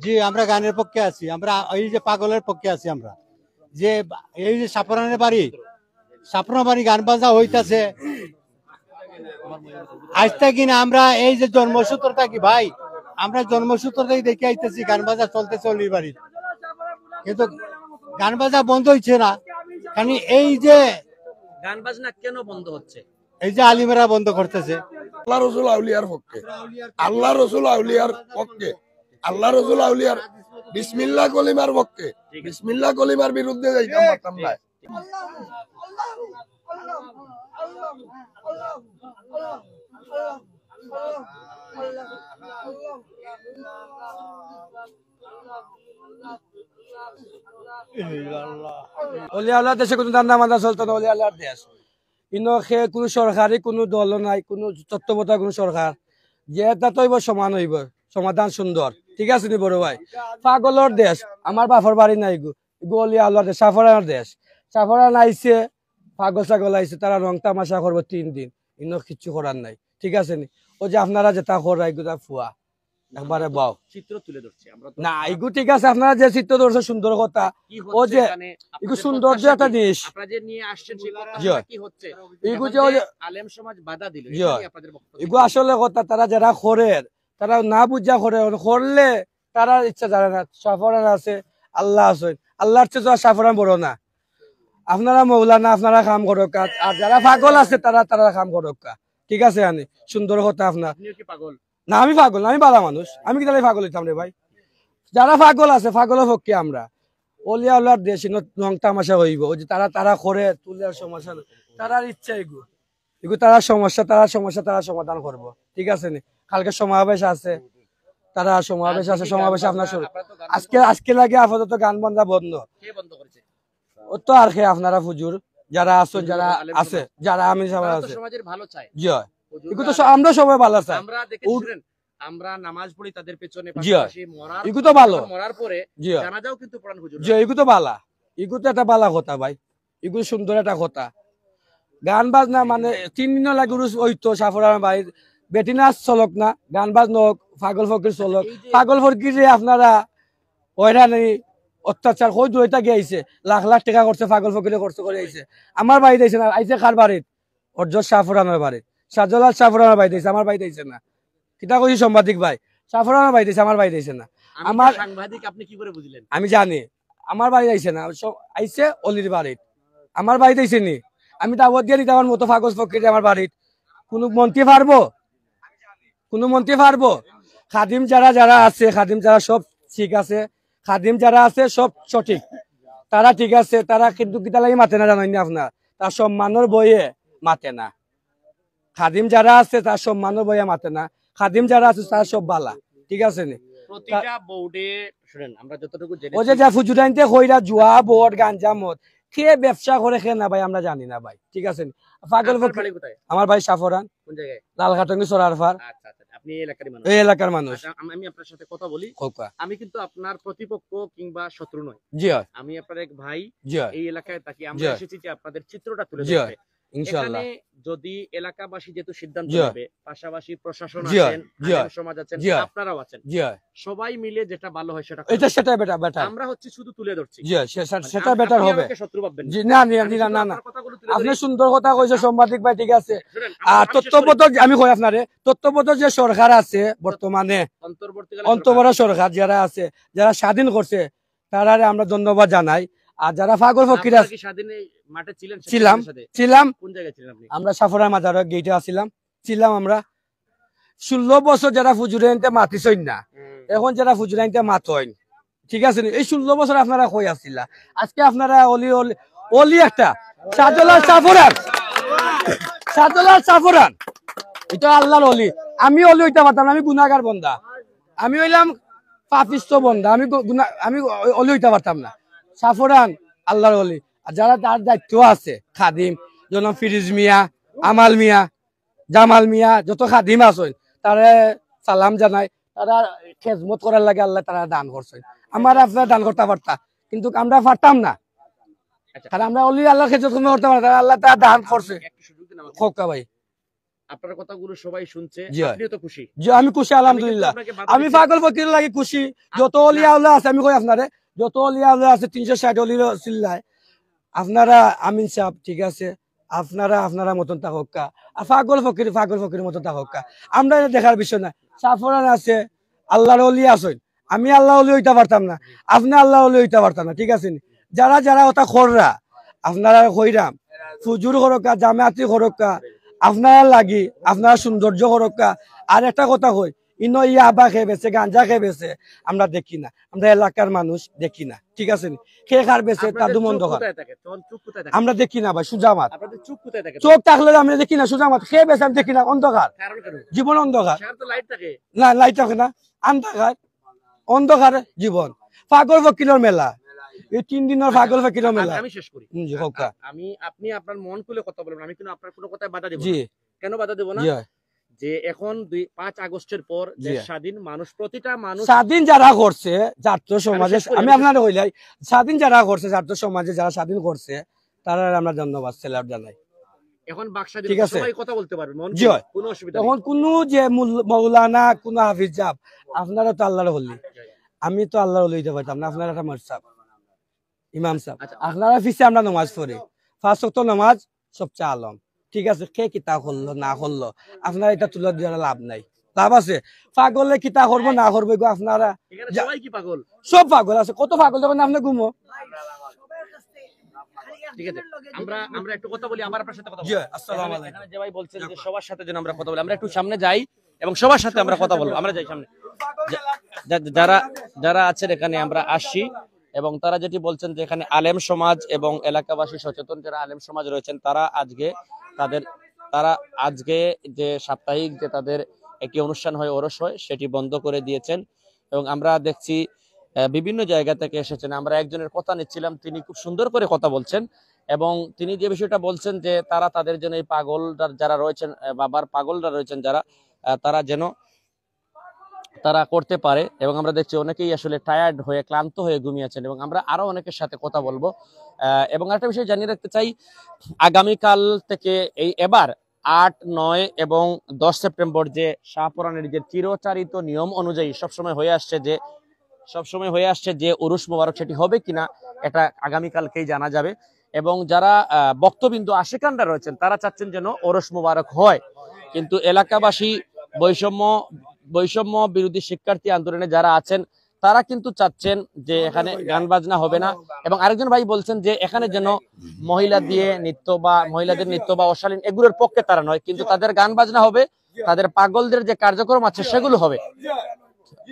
জি আমরা গানের পক্ষে আছি, আমরা এই যে পাগলের পক্ষে আছি আমরা, যে এই যে সাফরানের বাড়ি, সাফরানের বাড়ি গান বাজনা হইতাছে আজ থেকে না, আমরা এই যে জন্মসূত্র থাকি ভাই, আমরা জন্মসূত্র থেকে দেখে আইতেছি গান বাজা চলতেছে অলির বাড়ি, কিন্তু গান বাজা বন্ধ হইছে না। কারণ এই যে গান বাজনা কেন বন্ধ হচ্ছে? এই যে আলিমেরা বন্ধ করতেছে। আল্লাহ রসুল আউলিয়ার পক্ষে, আল্লাহ রসুল আউলিয়ার পক্ষে, আল্লাহ রসুল আউলিয়ার বিসমিল্লাহ কলিমার পক্ষে, বিসমিল্লাহ কলিমার বিরুদ্ধে যাইতাম পারতাম না। অলি আল্লাহ দেশে কোনো দান্দা মান্দা চলতো না, অলি আল্লাহর দেশ। কিন্তু সে কোনো সরকারি কোনো দল নাই, কোনো তত্ত্বাবধায়ক কোনো সরকার যে তৈব সমান হইব, সমাধান সুন্দর। ঠিক আছে নি বড় ভাই? পাগলর দেশ, আমার বাপর বাড়ি নাই গো, অলি আল্লাহর দেশ, সাফরানের দেশ। সাফরান আইছে, পাগল ছাগল আইছে, তারা রং তামাশা করবো 3 দিন, ইনো কিচ্ছু করার নাই। ঠিক আছে নি? ও যে আপনারা যেটা করাই এগুলা ফুয়া একবারে বাও চিত্র তুলে ধরছি আমরা না, এগু ঠিক আছে, আপনারা যে চিত্র ধরছে সুন্দর কথা, ও যে এগু সৌন্দর্য একটা জিনিস আপনারা যে নিয়ে আসছেন সেই কথাটা কি হচ্ছে? এগু যে আলেম সমাজ বাধা দিল, আপনাদের বক্তব্য এগু আসলে কথা, তারা যারা করেন তারা না বুঝা করে, করলে তারা ইচ্ছা জানে না। সাফরান আছে, আল্লাহ আছে, আল্লাহর চেয়ে সাফরান বড় না। আপনারা মৌলানা, আপনারা কাম করক, আর যারা পাগল আছে তারা তারা কাম করক। ঠিক আছে? আনি সুন্দর কথা। আপনার পাগল না, আমি পাগল না, আমি বালা মানুষ, আমি কি তাহলে পাগল হইতাম রে ভাই? যারা পাগল আছে পাগলের পক্ষে আমরা। অলিয়া আল্লাহর দেশ রং তামাশা হইব, ওই যে তারা তারা করে তুলে সমস্যা, তারার ইচ্ছা এগু এগু তারা সমস্যা, তারা সমাধান করব। ঠিক আছে নি? কালকে সমাবেশ আছে, তারা সমাবেশ আছে, সমাবেশে আপনার শুরু আজকে লাগে আপাতত গান বান্ধা বন্ধ। ও তো আর খে আপনারা হুজুর যারা আছেন, যারা আছে, যারা আমি আছে সমাজের ভালো চাই, জি হয়, এগু তো আমরা সবাই ভালো চাই। আমরা দেখেছিলেন, আমরা নামাজ পড়ি তাদের পেছনে, এগু তো ভালো, মরার পরে জানাজাও কিন্তু পড়ান হুজুর। জি, এগু তো বালা, এগু তো একটা বালা কথা ভাই, এগু সুন্দর একটা কথা। গান বাজনা মানে 3 দিন লাগে ওই তো সাফরান ভাই বেটি নাচ চলক না, গান বাজনা হোক, পাগল ফকির চলক। পাগল ফকির যে আপনারা হয়রানি অত্যাচার কই দুইটা গিয়েছে, লাখ লাখ টাকা করছে, পাগল ফকিরে খরচ করে আইছে। আমার বাড়িতে আইছে না, আইছে কার বাড়িত? অর্জ সাফরানের বাড়িত, শাহজালাল সাফরানের বাড়িতে আইছে, আমার বাড়িতে আইছে না। কিতা কইছি সাংবাদিক ভাই? সাফরানের বাড়িতে আইছে, আমার বাড়িতে আইছে না। আমার সাংবাদিক, আপনি কি করে বুঝলেন? আমি জানি আমার বাড়িতে আইছে না, আইছে অলির বাড়িত, আমার বাড়িতে আইছে নি। আমি দাওয়াত দিয়ে দিতে আমার মতো পাগল ফকির আমার বাড়িত কোনো মন্ত্রী পারবো? কোনো মন্ত্রী পারবো? খাদিম যারা যারা আছে, খাদিম যারা সব ঠিক আছে, খাদিম যারা আছে সব সঠিক, তারা ঠিক আছে, তারা কিন্তু কিতা লাগি মাতে না জানেন আপনার? তার সম্মানের বইয়ে মাতে না। খাদিম যারা আছে তার সম্মানের বইয়ে মাতে না, খাদিম যারা আছে তারা সব বালা। ঠিক আছে নি? প্রতিটা বোর্ডে শুনেন, আমরা যতটুকু জেনেছি, ও যে যা ফুজুরাইনতে কইরা জুয়া বোর্ড গাঞ্জা মদ খেয়ে ব্যবসা করে খেয়ে না ভাই, আমরা জানি না ভাই। ঠিক আছে নি? পাগল বাড়ি কোথায়? আমার ভাই সাফরান, কোন জায়গায়? লালঘাটঙ্গি সরারফার। আচ্ছা আচ্ছা, আপনি এই এলাকার মানুষ? এই এলাকার মানুষ। আমি আপনার সাথে কথা বলি, আমি কিন্তু আপনার প্রতিপক্ষ কিংবা শত্রু নয়। জি হয়, আমি আপনার এক ভাই। জি হয়, এই এলাকায় থাকি, আমরা এসেছি যে আপনাদের চিত্রটা তুলে জি ধরতে। হয়, ইনশাআল্লাহ। যদি এলাকাবাসী যেহেতু সিদ্ধান্ত জি হয়, নেবে, পাশাপাশি প্রশাসন জি হয়, আছেন, জি হয়, আলেম সমাজ আছেন, জি হয়, আপনারাও আছেন, জি হয়, সবাই মিলে যেটা ভালো হয় সেটা এটা সেটাই বেটা বেটা, আমরা হচ্ছে শুধু তুলে ধরছি। জি হয়, সেটা বেটার হবে। শত্রু ভাববেন জি না না না না, আপনি সুন্দর কথা কইছে সাংবাদিক ভাই। ঠিক আছে? আর তত্ত্বাবধায়ক আমি কই আপনারে, তত্ত্বাবধায়ক যে সরকার আছে বর্তমানে, অন্তর্বর্তী সরকার যারা আছে, যারা স্বাধীন করছে, তারা আমরা ধন্যবাদ জানাই। আর যারা পাগল ফকির আছে, ছিলাম আমরা সাফরান মাজারের গেটে আসছিলাম, ছিলাম আমরা 16 বছর যারা ফুজুরাইনতে মাতিছইন না, এখন যারা ফুজুরাইনতে মাতইন। ঠিক আছে? এই 16 বছর আপনারা কই আসছিলা, আজকে আপনারা অলি অলি অলি একটা শাহজালাল সাফরান, শাহজালাল সাফরান এটা আল্লাহর অলি। আমি অলি হইতে পারতাম না, আমি গুনাহগার বন্দা, আমি হইলাম পাপিষ্ঠ বন্দা, আমি অলি হইতে পারতাম না। সাফরান আল্লাহর অলি। আর যারা তার দায়িত্ব আছে, খাদিম যেমন ফিরিজ মিয়া, আমাল মিয়া, জামাল মিয়া, যত খাদিম আছেন তারা সালাম জানাই, তারা খেজমত করার লাগে আল্লাহ তারা দান করছে। আমার আপনারা দান করতে পারতাম, কিন্তু আমরা পারতাম না, কারণ আমরা অলি আল্লাহর খেজমত করতে পারতাম, আল্লাহ তারা দান করছে। খোকা ভাই, আপনার কথাগুলো সবাই শুনছে, জি। আপনিও তো খুশি। যে আমি খুশি আলহামদুলিল্লাহ। আমি কিন্তু আপনাকে বাধা আমি দিচ্ছি। পাগল ফকির লাগি খুশি। যত অলিয়া আল্লাহ আছে আমি কই আপনারে, যত অলিয়া আল্লাহ আছে 360 অলির চিল্লায় আপনারা আমিন সাহেব ঠিক আছে, আপনারা আপনারা মতন থাকা, আর পাগল ফকির মতন থাকা, আমরা এটা দেখার বিষয় না। সাফরান আছে, আল্লাহর অলি আছেন, আমি আল্লাহ অলি হইতে পারতাম না, আপনি আল্লাহ অলি হইতে পারতাম না, ঠিক আছে নি? যারা যারা ওটা খররা আপনারা কইরাম ফুজুর করকা, জামায়াতি করকা, আপনারা লাগি আপনারা সৌন্দর্য করকা। আর একটা কথা কই, ইনো ইয়াবা খেয়ে বেছে, গাঞ্জা খেয়ে বেছে, আমরা দেখি না, আমরা এলাকার মানুষ দেখি না, ঠিক আছে নি? খেয়ে খার বেছে তার আপনাদের দুমন্দ চোখ খার কোথায় থাকে? তখন চোখ কোথায় থাকে? আমরা দেখি না ভাই, সুজামাত আপনাদের চোখ কোথায় থাকে? চোখ থাকলে আমরা দেখি না, সুজামাত খেয়ে বেছে আমি দেখি না, অন্ধকার কারণ কেন? জীবন, অন্ধকার সেখানে তো লাইট থাকে। না, লাইট থাকে না, অন্ধকার অন্ধকার জীবন। পাগল ফকিরের মেলা, এই 3 দিনের পাগল ফকিরের মেলা। আমি শেষ করি। জি হোকা। আপনি আপনার মন খুলে কথা বলবেন, আমি কিন্তু আপনার কোনো কথায় বাধা দেব জি না। কেন বাধা দেব না? জি যে এখন 5 আগস্টের পর জি। দেশ স্বাধীন, মানুষ প্রতিটা মানুষ স্বাধীন যারা করছে ছাত্র সমাজে, শেষ করি, আমি আমি আপনার হইলাই, স্বাধীন যারা করছে ছাত্র সমাজে, যারা স্বাধীন করছে তারা আমরা ধন্যবাদ সেলার জানাই। এখন বাকস্বাধীন, ঠিক আছে। সবাই কথা বলতে পারবে, মন জি খুলে, হয়। কোনো অসুবিধা তখন নেই। কোন যে মৌলানা, কোন হাফিজ সাহেব, আপনারা তো আল্লাহর হলি, আমি তো আল্লাহর হলি হইতে পারতাম না, আপনারা একটা মারসাব ইমাম সাহেব, আচ্ছা। আপনারা পিছিয়ে আমরা নামাজ পড়ি, 5 ওয়াক্ত নামাজ সবচেয়ে আলম, ঠিক আছে? কে কিতা করলো না করলো আপনারা এটা তুলে দেওয়ার লাভ নাই, লাভ আছে? পাগলে কিতা করবো না করবো গো আপনারা, এখানে সবাই কি পাগল? সব পাগল আছে, কত পাগল যখন আপনি ঘুমো। ঠিক আছে, আমরা একটু কথা বলি, আমার আপনার সাথে কথা জি, বলি। আসসালামু আলাইকুম। এখানে যে ভাই বলছেন যে সবার সাথে যেন আমরা কথা বলি, আমরা একটু সামনে যাই এবং সবার সাথে আমরা কথা বলবো। আমরা যাই সামনে, যারা যারা আছেন এখানে আমরা আসি, এবং তারা যেটি বলছেন যে এখানে আলেম সমাজ এবং এলাকাবাসী সচেতন যারা আলেম সমাজ রয়েছেন, তারা আজকে যে সাপ্তাহিক যে তাদের একটি অনুষ্ঠান হয়, ওরস হয়, সেটি বন্ধ করে দিয়েছেন। এবং আমরা দেখছি বিভিন্ন জায়গা থেকে এসেছেন। আমরা একজনের কথা নিচ্ছিলাম, তিনি খুব সুন্দর করে কথা বলছেন, এবং তিনি যে বিষয়টা বলছেন যে তারা তাদের জন্য এই পাগলরা যারা রয়েছেন, বাবার পাগলরা রয়েছেন যারা, তারা যেন তারা করতে পারে। এবং আমরা দেখছি অনেকেই আসলে টায়ার্ড হয়ে, ক্লান্ত হয়ে ঘুমিয়েছেন, এবং আমরা আরো অনেকের সাথে কথা বলবো। এবং একটা বিষয় জানিয়ে রাখতে চাই, আগামীকাল থেকে এবার 8, 9 এবং 10 সেপ্টেম্বর যে শাহপুরানের যে চিরচারিত নিয়ম অনুযায়ী সবসময় হয়ে আসছে যে উরুস মোবারক, সেটি হবে কিনা এটা আগামীকালকেই জানা যাবে। এবং যারা বক্তবিন্দু আশিকানরা রয়েছেন, তারা চাচ্ছেন যেন ওরস মোবারক হয়, কিন্তু এলাকাবাসী, বৈষম্য বিরোধী শিক্ষার্থী আন্দোলনে যারা আছেন, তারা কিন্তু চাচ্ছেন যে এখানে গান বাজনা হবে না। এবং আরেকজন ভাই বলছেন যে এখানে যেন মহিলাদের নৃত্য বা অশালীন এগুলোর পক্ষে তারা নয়, কিন্তু তাদের গান বাজনা হবে, তাদের পাগলদের যে কার্যক্রম আছে সেগুলো হবে,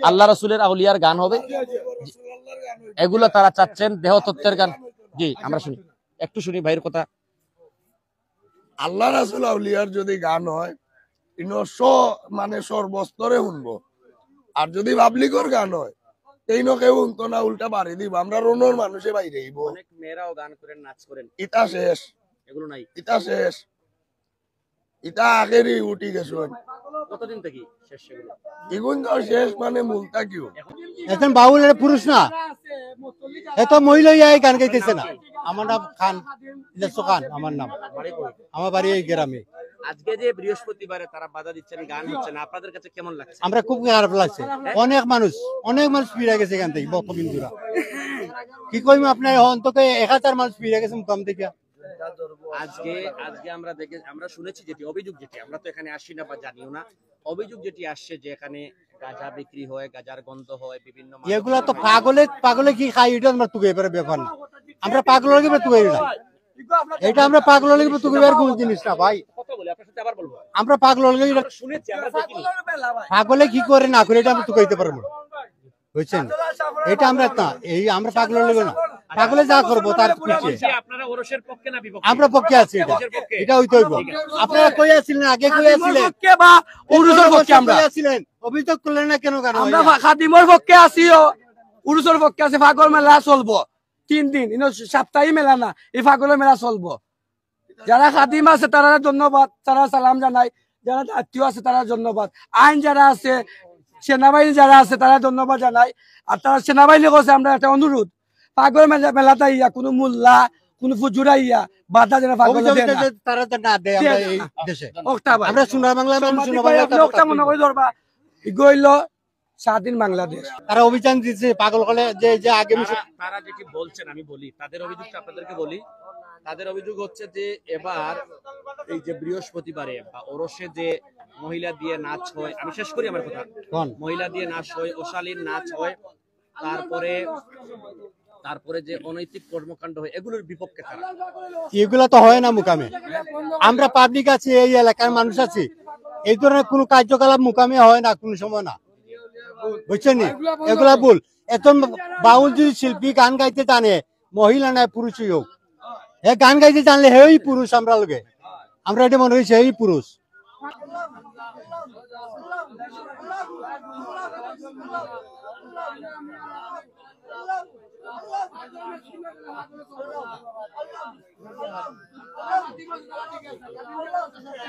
আল্লাহ রসুলের আউলিয়ার গান হবে, এগুলো তারা চাচ্ছেন, দেহতত্ত্বের গান। জি, আমরা শুনি, একটু শুনি ভাইয়ের কথা। আল্লাহ রাসূল আউলিয়ার যদি গান হয়, মানে সর্বস্তরে শুনবো। আর যদি পাবলিকর গান হয়, এই কেউ শুনতো না, উল্টা বাড়ি দিব, আমরা রোনর মানুষে বাইরে আইব। অনেক মেয়েরাও গান করেন, নাচ করেন, ইটা শেষ, এগুলো নাই, ইটা শেষ, ইটা আগেরই উঠি গেছে। কতদিন থেকে শেষ সেগুলো? এগুন তো শেষ, মানে মূলটা কিউ এখন বাউল পুরুষ না, এত মহিলা গান গাইতেছে না। আমার নাম খান, ইলিয়াস খান আমার নাম, আমার বাড়ি এই গ্রামে। আজকে যে বৃহস্পতিবারে তারা বাধা দিচ্ছেন, গান হচ্ছে না, আপনাদের কাছে কেমন লাগছে? আমরা খুব খারাপ লাগছে, অনেক মানুষ ফিরে গেছে এখান থেকে, বক্তবিন্দুরা কি কইম আপনার, অন্তকে 1000 মানুষ ফিরে গেছে কম থেকে। আজকে আমরা শুনেছি যেটি অভিযোগ, যেটি আমরা তো এখানে আসি না বা জানিও না, অভিযোগ যেটি আসছে যে এখানে গাঁজা বিক্রি হয়, গাঁজার গন্ধ হয়, বিভিন্ন এগুলা তো পাগলে কি খাই, এটা আমরা তুগে এবারে ব্যাপার না, আমরা পাগল লাগবে তুগে না, এটা আমরা পাগল লাগবে তুগে কোন জিনিস না ভাই। কথা বলি আপনার সাথে, আবার বলবো, আমরা পাগল লাগবে, আমরা শুনেছি, আমরা দেখিনি। পাগলে কি করে না করে এটা আমরা তুকাইতে পারবো না, বুঝছেন? এটা আমরা না, এই আমরা পাগল লাগবে না, পাগলে যা করবো তার পিছিয়ে আপনারা ওরসের পক্ষে না বিপক্ষে? আমরা পক্ষে আছি, এটা হইতে হইব। আপনারা কই আছিলেন, আগে কই আছিলেন, পক্ষে বা উরুসের পক্ষে আমরা আছিলেন, অভিযোগ করলেন না কেন? আমরা খাদিমর পক্ষে আছি, উরুসের পক্ষে আছে। পাগল মেলা চলবো 3 দিন, সাপ্তাহিক মেলা না, এই পাগলের মেলা চলবো। যারা খাদিম আছে তারা ধন্যবাদ, তারা সালাম জানাই, যারা আত্মীয় আছে তারা ধন্যবাদ, আইন যারা আছে, সেনাবাহিনী যারা আছে তারা ধন্যবাদ জানাই। আর তারা সেনাবাহিনী করছে আমরা একটা অনুরোধ, পাগল মেলাটা ইয়া কোনো মোল্লা, কোন ফুজুরাইয়া বাধা যেন পাগল অভিযোগ দেন না। যে তারা তো না দেয় আমরা এই দেশে আমরা সোনার বাংলা মানুষ, সোনার বাংলা আপনি ওটা মনে করে ধরবা গইল স্বাধীন বাংলাদেশ। তারা অভিযান দিচ্ছে পাগল হলে যে আগে তারা যেটি বলছেন আমি বলি, তাদের অভিযোগটা আপনাদেরকে বলি। তাদের অভিযোগ হচ্ছে যে এবার এই যে বৃহস্পতিবারে বা ওরসে যে মহিলা দিয়ে নাচ হয়, আমি শেষ করি আমার কথা, মহিলা দিয়ে নাচ হয়, অশালীন নাচ হয়, তারপরে যে অনৈতিক কর্মকাণ্ড হয়, এগুলোর বিপক্ষে তারা। এগুলা তো হয় না মুকামে। আমরা পাবলিক আছি, এই এলাকার মানুষ আছি, এই ধরনের কোনো কার্যকলাপ মুকামে হয় না কোনো সময় না, বুঝছেন নি? এগুলা ভুল। এখন বাউল যদি শিল্পী গান গাইতে জানে, মহিলা নয় পুরুষই হোক, গান গাইতে জানলে হেই পুরুষ, আমরা লোকে আমরা এটা মনে হয়েছে এই পুরুষ।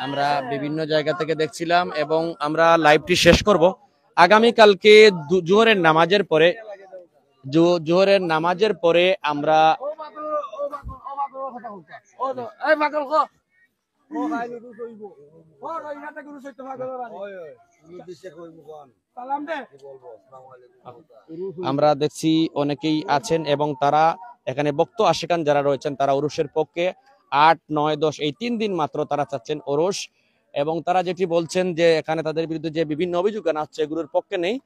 আমরা বিভিন্ন জায়গা থেকে দেখছিলাম এবং আমরা লাইভটি শেষ করব আগামীকালকে জোহরের নামাজের পরে আমরা দেখছি অনেকেই আছেন এবং তারা এখানে ভক্ত আশিকান যারা রয়েছেন তারা ওরসের পক্ষে 8, 9, 10 এই 3 দিন মাত্র তারা চাচ্ছেন ওরস, এবং তারা যেটি বলছেন যে এখানে তাদের বিরুদ্ধে যে বিভিন্ন অভিযোগ আনা হচ্ছে এগুলোর পক্ষে নেই,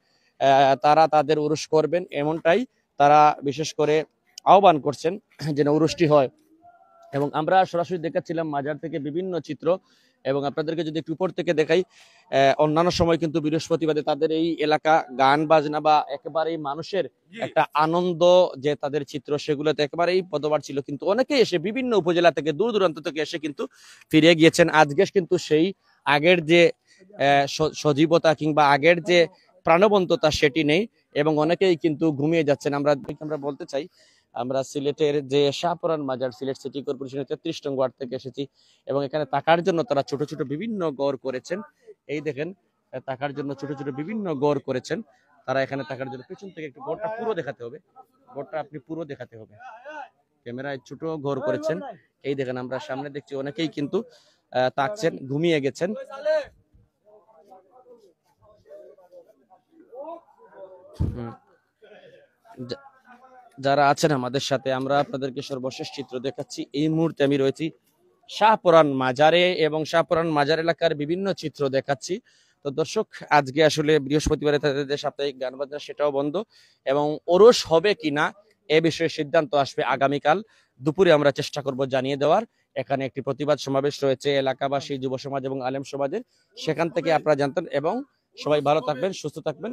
তারা তাদের ওরস করবেন এমনটাই তারা বিশেষ করে আহ্বান করছেন যেন ওরসটি হয়। এবং আমরা সরাসরি দেখাচ্ছিলাম মাজার থেকে বিভিন্ন চিত্র, এবং আপনাদেরকে যদি একটু উপর থেকে দেখাই, অন্যান্য সময় কিন্তু বৃহস্পতিবারে তাদের এই এলাকা গান বাজনা বা একেবারেই মানুষের একটা আনন্দ যে তাদের চিত্র সেগুলোতে একেবারেই পদবার ছিল, কিন্তু অনেকেই এসে বিভিন্ন উপজেলা থেকে দূর দূরান্ত থেকে এসে কিন্তু ফিরে গিয়েছেন। আজকে কিন্তু সেই আগের যে সজীবতা কিংবা আগের যে প্রাণবন্ততা সেটি নেই এবং অনেকেই কিন্তু ঘুমিয়ে যাচ্ছেন। আমরা বলতে চাই আমরা সিলেটের যে শাহপুরান মাজার, সিলেট সিটি কর্পোরেশনের 33 নং ওয়ার্ড থেকে এসেছি এবং এখানে থাকার জন্য তারা ছোট ছোট বিভিন্ন গড় করেছেন। এই দেখেন থাকার জন্য ছোট ছোট বিভিন্ন গড় করেছেন তারা এখানে থাকার জন্য। পেছন থেকে একটু গড়টা পুরো দেখাতে হবে, গড়টা আপনি পুরো দেখাতে হবে, ক্যামেরায় ছোট ঘর করেছেন। এই দেখেন আমরা সামনে দেখছি অনেকেই কিন্তু থাকছেন, ঘুমিয়ে গেছেন। যারা আছেন আমাদের সাথে আমরা আপনাদেরকে সর্বশেষ চিত্র দেখাচ্ছি। এই মুহূর্তে আমি রয়েছি শাহপুরান মাজারে এবং শাহপুরান মাজার এলাকার বিভিন্ন চিত্র দেখাচ্ছি। তো দর্শক, আজকে আসলে বৃহস্পতিবারে তাদের যে সাপ্তাহিক গান বাজনা সেটাও বন্ধ এবং ওরস হবে কিনা এ বিষয়ে সিদ্ধান্ত আসবে আগামীকাল দুপুরে। আমরা চেষ্টা করব জানিয়ে দেওয়ার। এখানে একটি প্রতিবাদ সমাবেশ রয়েছে এলাকাবাসী, যুব সমাজ এবং আলেম সমাজের, সেখান থেকে আপনারা জানতেন। এবং সবাই ভালো থাকবেন, সুস্থ থাকবেন।